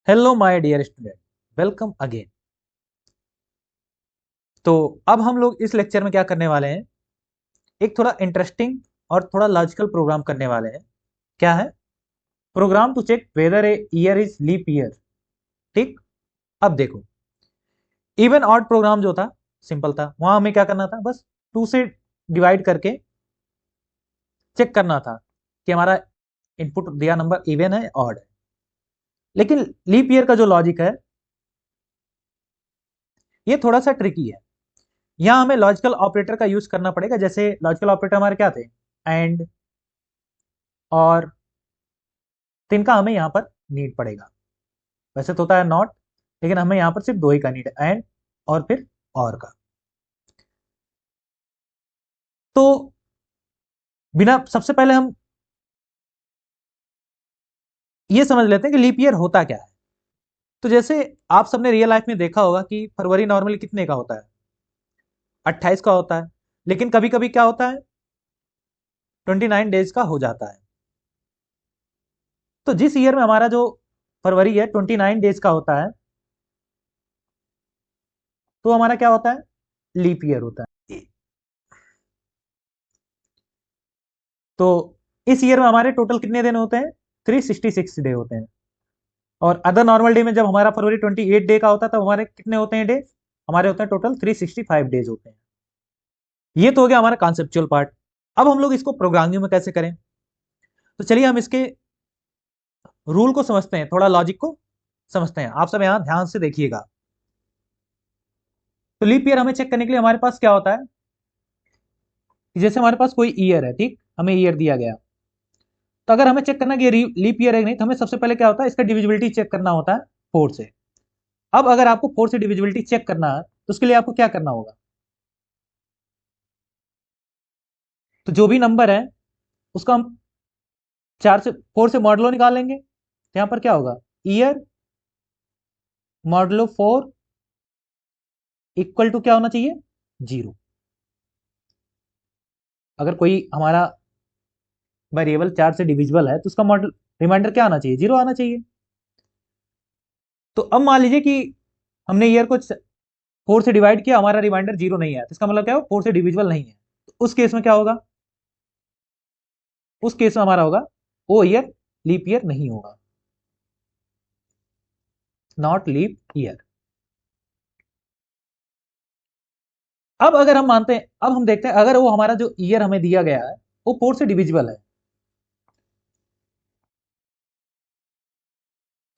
Hello my dear student, welcome again. तो अब हम लोग इस लेक्चर में क्या करने वाले हैं, एक थोड़ा इंटरेस्टिंग और थोड़ा लॉजिकल प्रोग्राम करने वाले हैं। क्या है? Program to check whether a year is leap year. ठीक। अब देखो, इवन ऑड प्रोग्राम जो था सिंपल था, वहां हमें क्या करना था, बस 2 से डिवाइड करके चेक करना था कि हमारा इनपुट दिया नंबर इवन है ऑड है। लेकिन लीप ईयर का जो लॉजिक है ये थोड़ा सा ट्रिकी है। यहाँ हमें लॉजिकल ऑपरेटर का यूज करना पड़ेगा। जैसे लॉजिकल ऑपरेटर हमारे क्या थे, एंड और, तो इनका हमें यहाँ पर नीड पड़ेगा। वैसे तो होता है नॉट, लेकिन हमें यहाँ पर सिर्फ दो ही का नीड है, एंड और फिर और का। तो बिना, सबसे पहले हम ये समझ लेते हैं कि लीप ईयर होता क्या है। तो जैसे आप सबने रियल लाइफ में देखा होगा कि फरवरी नॉर्मली कितने का होता है, 28 का होता है। लेकिन कभी कभी क्या होता है, 29 डेज का हो जाता है। तो जिस ईयर में हमारा जो फरवरी है 29 डेज का होता है, तो हमारा क्या होता है, लीप ईयर होता है। तो इस ईयर में हमारे टोटल कितने दिन होते हैं, 366 डे होते हैं। और अदर नॉर्मल डे में जब हमारा फरवरी 28 डे का होता है तब हमारे कितने होते हैं डे, हमारे होते हैं टोटल 365 डेज होते हैं। ये तो हो गया हमारा कॉन्सेप्चुअल पार्ट। अब हम लोग इसको प्रोग्रामिंग में कैसे करें, तो चलिए हम इसके रूल को समझते हैं, थोड़ा लॉजिक को समझते हैं। आप सब यहां ध्यान से देखिएगा। तो लीप ईयर हमें चेक करने के लिए हमारे पास क्या होता है, कि जैसे हमारे पास कोई ईयर है, ठीक, हमें ईयर दिया गया। तो अगर हमें चेक करना कि लीप ईयर है कि नहीं, तो हमें सबसे पहले क्या होता है, इसका डिविजिबिलिटी चेक करना होता है 4 से। अब अगर आपको 4 से डिविजिबिलिटी चेक करना है तो उसके लिए आपको क्या करना होगा, तो जो भी नंबर है उसका हम 4 से मॉडलो निकाल लेंगे। तो यहां पर क्या होगा, ईयर मॉडलो 4 इक्वल टू क्या होना चाहिए, 0। अगर कोई हमारा वेरिएबल 4 से डिविजिबल है तो उसका मॉडल रिमाइंडर क्या आना चाहिए, 0 आना चाहिए। तो अब मान लीजिए कि हमने ईयर को 4 से डिवाइड किया, हमारा रिमाइंडर 0 नहीं है, तो इसका मतलब क्या है, 4 से डिविजिबल नहीं है। तो उस केस में क्या होगा, उस केस में हमारा होगा वो ईयर लीप ईयर नहीं होगा, नॉट लीप ईयर। अब अगर हम मानते हैं, अब हम देखते हैं अगर वो हमारा जो ईयर हमें दिया गया है वो 4 से डिविजिबल है,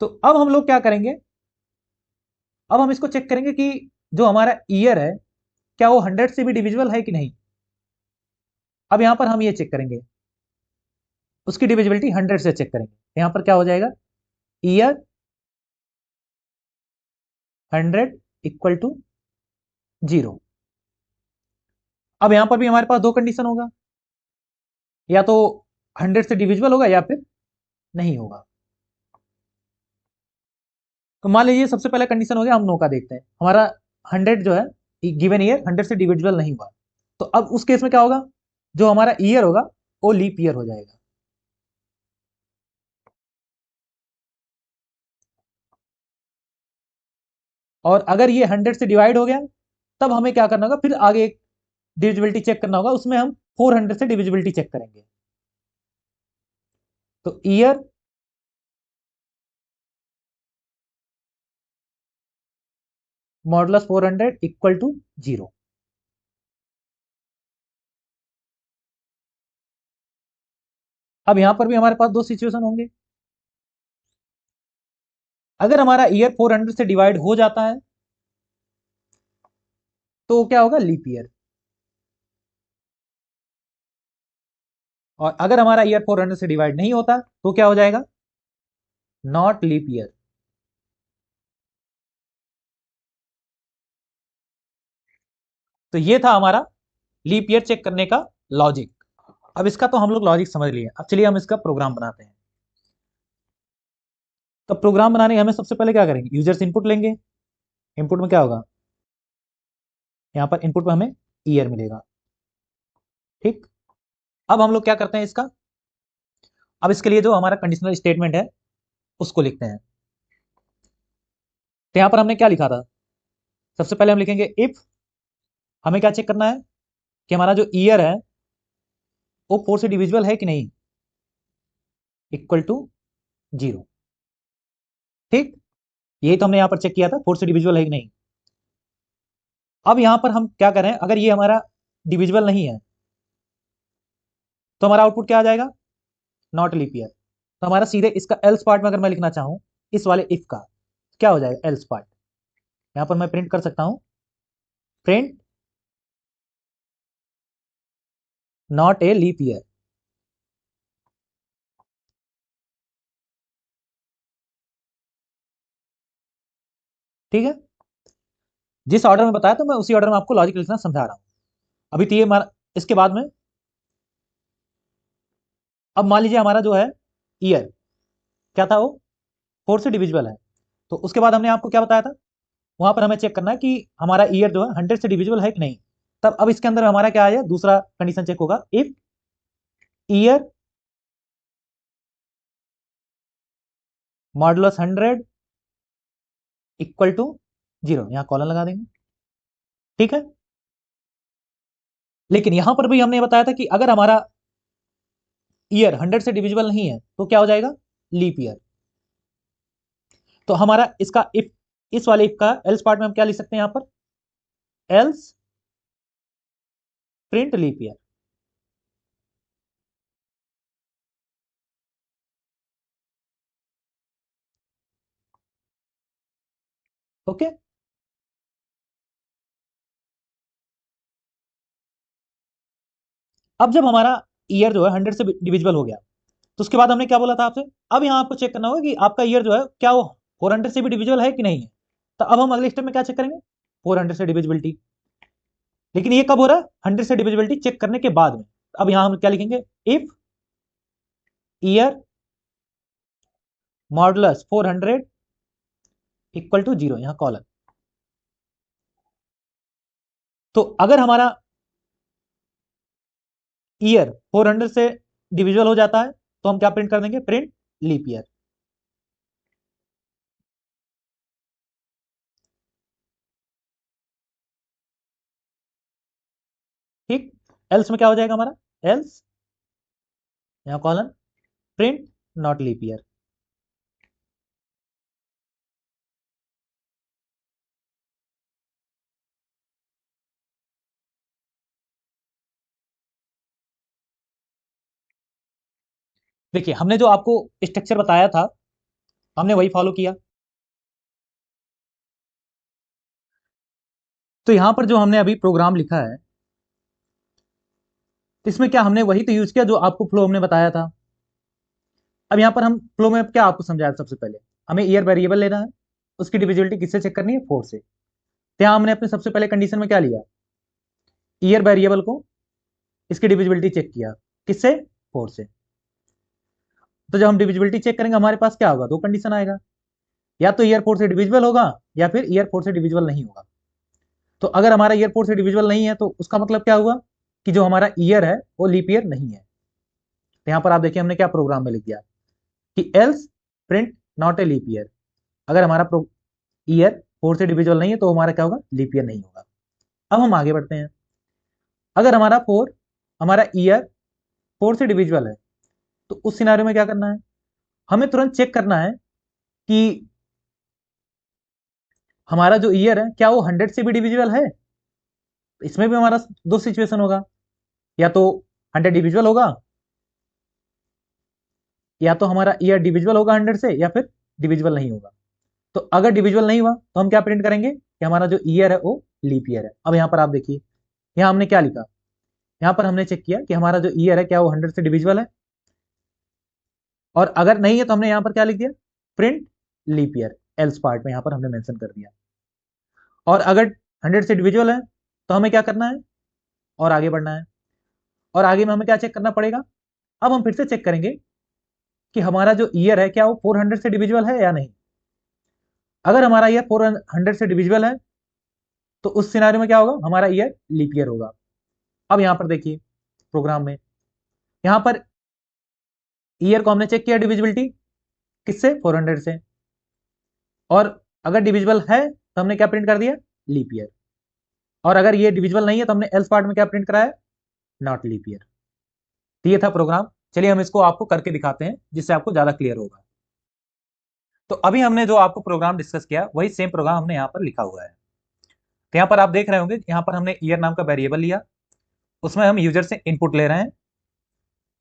तो अब हम लोग क्या करेंगे, अब हम इसको चेक करेंगे कि जो हमारा ईयर है क्या वो 100 से भी डिविजिबल है कि नहीं। अब यहां पर हम ये चेक करेंगे, उसकी डिविजिबिलिटी 100 से चेक करेंगे। यहां पर क्या हो जाएगा, ईयर 100 इक्वल टू 0। अब यहां पर भी हमारे पास दो कंडीशन होगा, या तो 100 से डिविजिबल होगा या फिर नहीं होगा। तो मान लीजिए सबसे पहला कंडीशन हो गया, हम नो का देखते हैं, हमारा 100 जो है गिवन ईयर 100 से डिविजिबल नहीं हुआ। तो अब उस केस में क्या होगा, जो हमारा ईयर होगा वो लीप ईयर हो जाएगा। और अगर ये 100 से डिवाइड हो गया तब हमें क्या करना होगा, फिर आगे एक डिविजिबिलिटी चेक करना होगा, उसमें हम 400 से डिविजिबिलिटी चेक करेंगे। तो ईयर मॉडुलस 400 इक्वल टू 0। अब यहां पर भी हमारे पास दो सिचुएशन होंगे। अगर हमारा ईयर 400 से डिवाइड हो जाता है तो क्या होगा, लीप ईयर। और अगर हमारा ईयर 400 से डिवाइड नहीं होता तो क्या हो जाएगा, नॉट लीप ईयर। तो ये था हमारा लीप ईयर चेक करने का लॉजिक। अब इसका तो हम लोग लॉजिक समझ लिए, अब चलिए हम इसका प्रोग्राम बनाते हैं। तो प्रोग्राम बनाने हमें सबसे पहले क्या करेंगे, यूजर्स इनपुट लेंगे। इनपुट में क्या होगा, यहां पर इनपुट में हमें ईयर मिलेगा। ठीक। अब हम लोग क्या करते हैं इसका, अब इसके लिए जो हमारा कंडीशनल स्टेटमेंट है उसको लिखते हैं। तो यहां पर हमने क्या लिखा था, सबसे पहले हम लिखेंगे इफ, हमें क्या चेक करना है कि हमारा जो ईयर है वो 4 से डिविजिबल है कि नहीं, इक्वल टू 0। ठीक, यही तो हमने यहां पर चेक किया था, 4 से डिविजिबल है कि नहीं। अब यहां पर हम क्या करें, अगर ये हमारा डिविजिबल नहीं है तो हमारा आउटपुट क्या आ जाएगा, नॉट लीप ईयर। तो हमारा सीधे इसका एल्स पार्ट में अगर मैं लिखना चाहूं इस वाले इफ का, क्या हो जाएगा एल्स पार्ट, यहां पर मैं प्रिंट कर सकता हूं, print not a leap year. ठीक है, जिस ऑर्डर में बताया तो मैं उसी ऑर्डर में आपको लॉजिक लिखना समझा रहा हूं। अभी तो ये इसके बाद में, अब मान लीजिए हमारा जो है ईयर क्या था, वो 4 से डिविजिबल है, तो उसके बाद हमने आपको क्या बताया था, वहां पर हमें चेक करना है कि हमारा ईयर जो है 100 से डिविजिबल है कि नहीं। तब अब इसके अंदर हमारा क्या है, दूसरा कंडीशन चेक होगा, if year modulus 100 equal to 0, यहां कॉलन लगा देंगे। ठीक है, लेकिन यहां पर भी हमने बताया था कि अगर हमारा ईयर 100 से डिविजिबल नहीं है तो क्या हो जाएगा, लीप ईयर। तो हमारा इसका इफ, इस वाले इफ का एल्स पार्ट में हम क्या लिख सकते हैं यहां पर, else print leap year. Okay, अब जब हमारा ईयर जो है 100 से डिविजिबल हो गया तो उसके बाद हमने क्या बोला था आपसे, अब यहां आपको चेक करना होगा कि आपका ईयर जो है क्या वो 400 से भी डिविजिबल है कि नहीं है। तो अब हम अगले स्टेप में क्या चेक करेंगे, 400 से डिविजिबिलिटी। लेकिन ये कब हो रहा है, 100 से डिविजिबिलिटी चेक करने के बाद में। अब यहां हम क्या लिखेंगे, if year modulus 400 equal to 0, यहां कॉलन। तो अगर हमारा ईयर 400 से डिविजिबल हो जाता है तो हम क्या प्रिंट कर देंगे, प्रिंट लीप ईयर। ठीक, एल्स में क्या हो जाएगा हमारा, एल्स यहां colon print not leap year. देखिए हमने जो आपको स्ट्रक्चर बताया था हमने वही फॉलो किया। तो यहां पर जो हमने अभी प्रोग्राम लिखा है तो इसमें क्या हमने वही तो यूज किया जो आपको फ्लो हमने बताया था। अब यहां पर हम फ्लो में क्या आपको समझाया, सबसे पहले हमें ईयर वेरिएबल लेना है, उसकी डिविजिबिलिटी किससे चेक करनी है, 4 से। तो यहां हमने अपने सबसे पहले कंडीशन में क्या लिया, ईयर वेरिएबल को इसकी डिविजिबिलिटी चेक किया, किससे, 4 से। तो जब हम डिविजिबिलिटी चेक करेंगे हमारे पास क्या होगा, दो कंडीशन आएगा, या तो ईयर 4 से डिविजिबल होगा या फिर ईयर 4 से डिविजिबल नहीं होगा। तो अगर हमारा ईयर 4 से डिविजिबल नहीं है तो उसका मतलब क्या हुआ कि जो हमारा ईयर है वो लीप ईयर नहीं है। तो यहां पर आप देखिए हमने क्या प्रोग्राम में लिख दिया कि else print not a leap year. अगर हमारा ईयर 4 से डिविजिबल नहीं है तो हमारा क्या होगा, लीप ईयर नहीं होगा। अब हम आगे बढ़ते हैं, अगर हमारा ईयर 4 से डिविजिबल है तो उस सिनारियो में क्या करना है, हमें तुरंत चेक करना है कि हमारा जो ईयर है क्या वो 100 से भी डिविजिबल है। इसमें भी हमारा दो सिचुएशन होगा, या तो 100 डिविजिबल होगा या तो हमारा ईयर डिविजिबल होगा 100 से या फिर डिविजिबल नहीं होगा। तो अगर डिविजिबल नहीं हुआ तो हम क्या प्रिंट करेंगे कि हमारा जो ईयर है वो लीप ईयर है। अब यहां पर आप देखिए यहां हमने क्या लिखा, यहां पर हमने चेक किया कि हमारा जो ईयर है क्या वो 100 से डिविजिबल है, और अगर नहीं है तो हमने यहां पर क्या लिख दिया, print leap year. Else part में यहां पर हमने मेंशन कर दिया। और अगर 100 से डिविजिबल है तो हमें क्या करना है, और आगे बढ़ना है। और आगे में हमें क्या चेक करना पड़ेगा, अब हम फिर से चेक करेंगे कि हमारा जो ईयर है क्या वो 400 से डिविजिबल है या नहीं। अगर हमारा ईयर 400 से डिविजिबल है तो उस सिनारियो में क्या होगा, हमारा ईयर लीप ईयर होगा। अब यहां पर देखिए प्रोग्राम में, यहां पर ईयर को हमने चेक किया डिविजिबिलिटी किससे, 400 से, और अगर डिविजिबल है तो हमने क्या प्रिंट कर दिया, लीप ईयर, और अगर ये डिविजिबल नहीं है तो हमने एल्स पार्ट में क्या प्रिंट कराया, नॉट लीप ईयर। तो ये था प्रोग्राम। चलिए हम इसको आपको करके दिखाते हैं जिससे आपको ज्यादा क्लियर होगा। तो अभी हमने जो आपको प्रोग्राम डिस्कस किया वही सेम प्रोग्राम हमने यहाँ पर लिखा हुआ है। तो यहाँ पर आप देख रहे होंगे, यहाँ पर हमने ईयर नाम का वेरिएबल लिया, उसमें हम यूजर से इनपुट ले रहे हैं,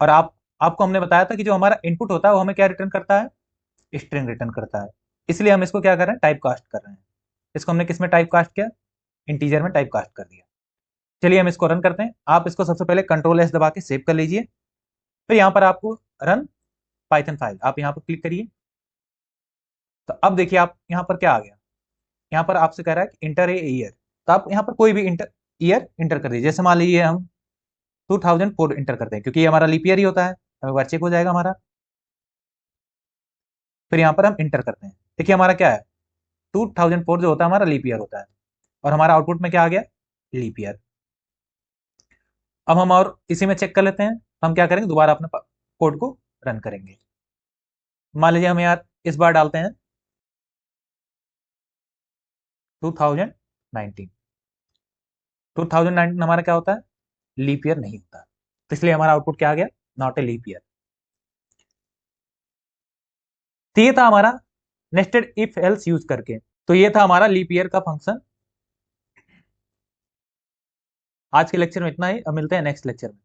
और आपको हमने बताया था कि जो हमारा इनपुट होता है वो हमें क्या रिटर्न करता है, स्ट्रिंग रिटर्न करता है। इसलिए हम इसको क्या कर रहे हैं, टाइप कास्ट कर रहे हैं। इसको हमने किस में टाइप कास्ट किया, इंटीजर में टाइप कास्ट कर दिया। चलिए हम इसको रन करते हैं। आप इसको सबसे पहले कंट्रोल एस दबा के सेव कर लीजिए, फिर यहाँ पर आपको रन पाइथन फाइल, आप यहाँ पर क्लिक करिए। तो अब देखिए आप यहाँ पर क्या आ गया, यहाँ पर आपसे कह रहा है कि इंटर ए ईयर। तो आप यहाँ पर कोई भी ईयर इंटर कर दीजिए। जैसे मान लीजिए हम 2004 इंटर करते हैं, क्योंकि ये हमारा लीप ईयर ही होता है, हमें बार चेक हो जाएगा हमारा। फिर यहाँ पर हम इंटर करते हैं। देखिए हमारा क्या है, 2004 जो होता है हमारा लीप ईयर होता है, और हमारा आउटपुट में क्या आ गया, लीप ईयर। अब हम और इसी में चेक कर लेते हैं। हम क्या करेंगे, दोबारा अपने कोड को रन करेंगे। मान लीजिए हम यार इस बार डालते हैं 2019। 2019 हमारा क्या होता है, लीप ईयर नहीं होता, तो इसलिए हमारा आउटपुट क्या आ गया, नॉट ए लीप ईयर। तो ये था हमारा नेस्टेड इफ एल्स यूज करके। तो ये था हमारा लीप ईयर का फंक्शन। आज के लेक्चर में इतना ही, अब मिलते हैं नेक्स्ट लेक्चर में।